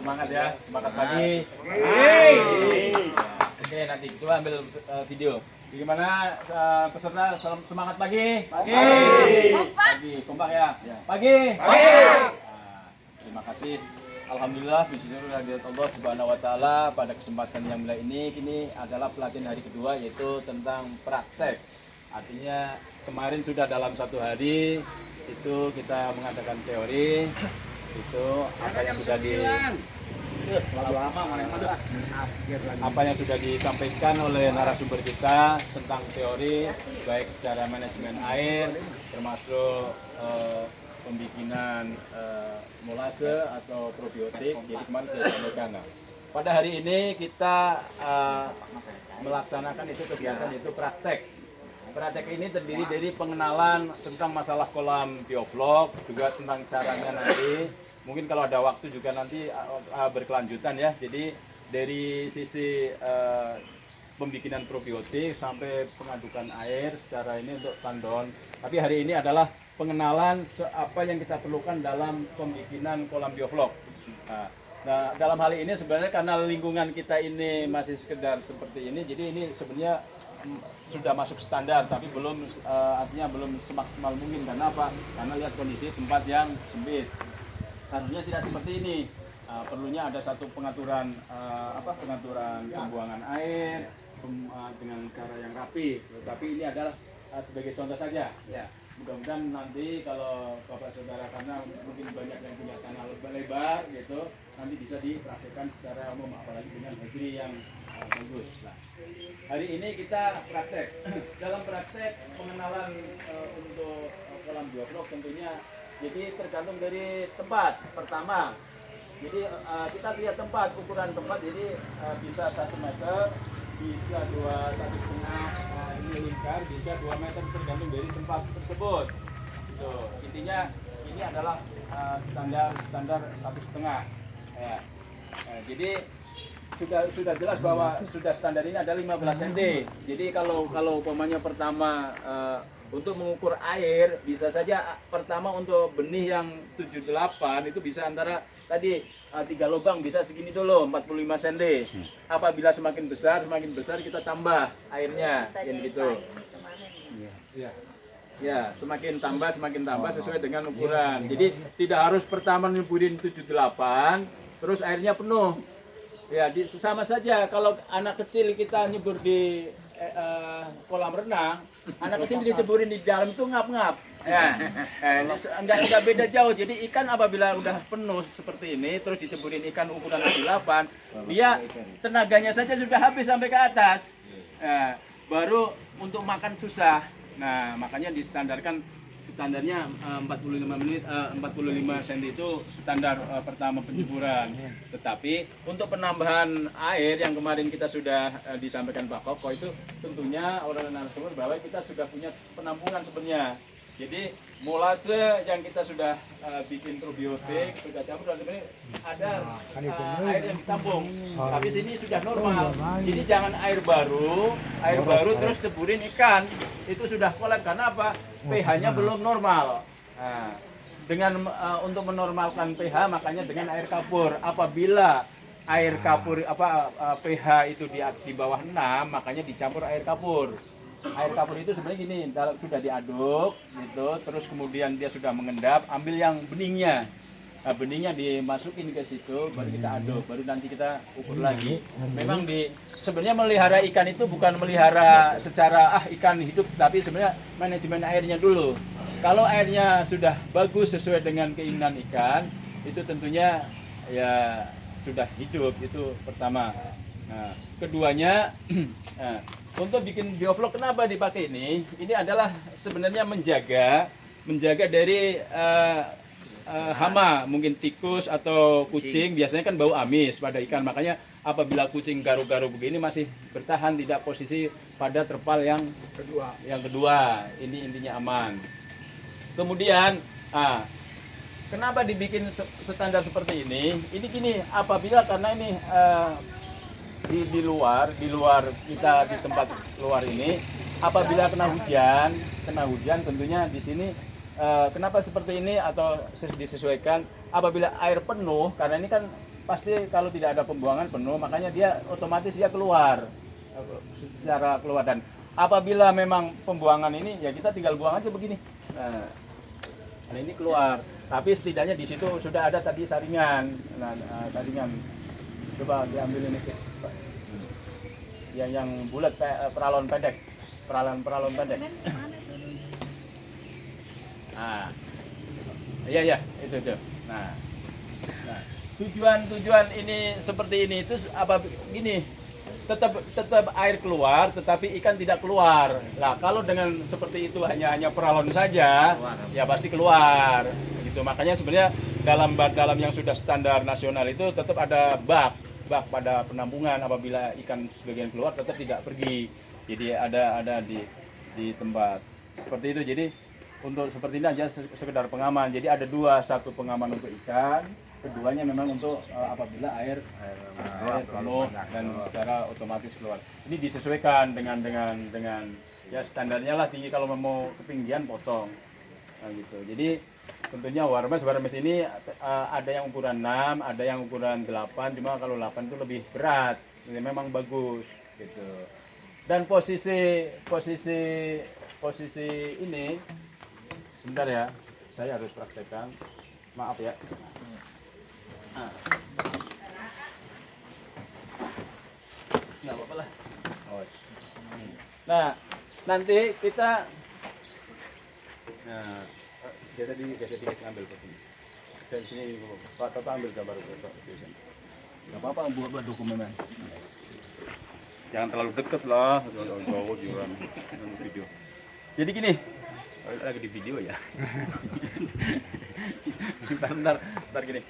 semangat ya, semangat pagi. Oke, nanti coba ambil video. Gimana peserta semangat pagi? Pagi, kompak ya. Pagi. Nah, terima kasih. Alhamdulillah, puji syukur kehadirat Allah Subhanahu wa taala pada kesempatan yang mulia ini adalah pelatihan hari kedua, yaitu tentang praktek. Artinya kemarin sudah dalam satu hari itu kita mengadakan teori, itu apa yang sudah disampaikan oleh narasumber kita tentang teori baik secara manajemen air, termasuk pembikinan molase atau probiotik. Jadi kemarin saya sampaikan. Pada hari ini kita melaksanakan itu kegiatan yaitu praktek. Praktek ini terdiri dari pengenalan tentang masalah kolam bioflok, juga tentang caranya nanti. Mungkin kalau ada waktu juga nanti berkelanjutan ya. Jadi dari sisi pembikinan probiotik sampai pengadukan air secara ini untuk tandon. Tapi hari ini adalah pengenalan apa yang kita perlukan dalam pembikinan kolam bioflok. Nah, dalam hal ini sebenarnya karena lingkungan kita ini masih sekedar seperti ini, jadi ini sebenarnya sudah masuk standar, tapi belum artinya belum semaksimal mungkin. Karena apa? Karena lihat kondisi tempat yang sempit. Harusnya tidak seperti ini. Perlunya ada satu pengaturan pengaturan pembuangan air dengan cara yang rapi. Tapi ini adalah sebagai contoh saja. Ya. Mudah-mudahan nanti kalau Bapak Saudara, karena mungkin banyak yang punya tanah lebar gitu, nanti bisa dipraktikkan secara umum, apalagi dengan negeri yang bagus. Nah, hari ini kita praktek. Dalam praktek pengenalan untuk kolam bioflok tentunya jadi tergantung dari tempat. Pertama, jadi kita lihat tempat, ukuran tempat, jadi bisa 1 meter, bisa 1,5 ini lingkar, bisa 2 meter, tergantung dari tempat tersebut. Gitu. Intinya ini adalah standar 1,5. Ya. Jadi sudah jelas bahwa sudah standar ini ada 15 cm. Jadi kalau umpamanya pertama untuk mengukur air, bisa saja pertama untuk benih yang 78 itu bisa antara tadi 3 lubang bisa segini dulu 45 cm. Apabila semakin besar kita tambah airnya yang gitu. Ya, semakin tambah sesuai dengan ukuran. Jadi tidak harus pertama nyuburin 78 terus airnya penuh. Ya, sama saja kalau anak kecil kita nyebur di kolam renang, anak kecil diceburin di dalam itu ngap-ngap. Ya, enggak beda jauh. Jadi ikan apabila udah penuh seperti ini, terus diceburin ikan ukuran 8, dia tenaganya saja sudah habis sampai ke atas. Baru untuk makan susah. Nah, makanya standarnya 45 cm itu standar pertama penjeburan. Tetapi untuk penambahan air yang kemarin kita sudah disampaikan Pak Koko itu tentunya oleh narasumber bahwa kita sudah punya penampungan sebenarnya. Jadi molase yang kita sudah bikin probiotik, sudah campur dan sebenarnya ada air yang ditampung. Tapi sini sudah normal. Jadi jangan air baru terus ceburin ikan. Itu sudah kolap karena apa? pH-nya belum normal. Nah, dengan untuk menormalkan pH makanya dengan air kapur. Apabila air kapur pH itu di bawah 6, makanya dicampur air kapur. Air kapur itu sebenarnya gini, sudah diaduk gitu, terus kemudian dia sudah mengendap, ambil yang beningnya. Nah, beningnya dimasukin ke situ, baru kita aduk, baru nanti kita ukur lagi. Memang sebenarnya melihara ikan itu bukan melihara secara ikan hidup, tapi sebenarnya manajemen airnya dulu. Kalau airnya sudah bagus sesuai dengan keinginan ikan, itu tentunya ya sudah hidup, itu pertama. Nah, keduanya, untuk bikin bioflok kenapa dipakai ini? Ini adalah sebenarnya menjaga dari hama, mungkin tikus atau kucing. Biasanya kan bau amis pada ikan, makanya apabila kucing garu-garu begini masih bertahan tidak posisi pada terpal yang kedua, ini intinya aman. Kemudian kenapa dibikin standar seperti ini? Ini gini, apabila karena ini di luar kita di tempat luar ini, apabila kena hujan tentunya di sini kenapa seperti ini atau disesuaikan apabila air penuh, karena ini kan pasti kalau tidak ada pembuangan penuh, makanya dia otomatis dia keluar secara keluar. Dan apabila memang pembuangan ini ya kita tinggal buang aja begini. Nah ini keluar, tapi setidaknya di situ sudah ada tadi saringan. Nah, saringan coba diambil ini Pak. Yang bulat peralon pendek, peralon pendek. Nah, iya itu. Nah, tujuan ini seperti ini itu apa gini? Tetap air keluar, tetapi ikan tidak keluar. Nah, kalau dengan seperti itu hanya peralon saja, ya pasti keluar. Gitu. Makanya sebenarnya dalam yang sudah standar nasional itu tetap ada bak pada penampungan, apabila ikan sebagian keluar tetap tidak pergi. Jadi ada di tempat seperti itu. Jadi untuk seperti ini aja sekedar pengaman. Jadi ada dua, satu pengaman untuk ikan, keduanya memang untuk apabila air penuh dan secara otomatis keluar. Ini disesuaikan dengan ya standarnya lah, tinggi kalau mau ketinggian potong. Nah, gitu. Jadi tentunya warmes ini ada yang ukuran 6, ada yang ukuran 8, cuma kalau 8 itu lebih berat. Ini memang bagus gitu. Dan posisi ini sebentar ya, saya harus praktekkan. Maaf ya. Nggak apa-apa lah. Nah, nanti kita biasa dikit ambil posisi. Sini Pak Toto ambil gambar Toto. Nggak apa-apa buat dokumen. Jangan terlalu dekat lah, jauh juga video. Jadi gini, lagi di video ya. bentar gini.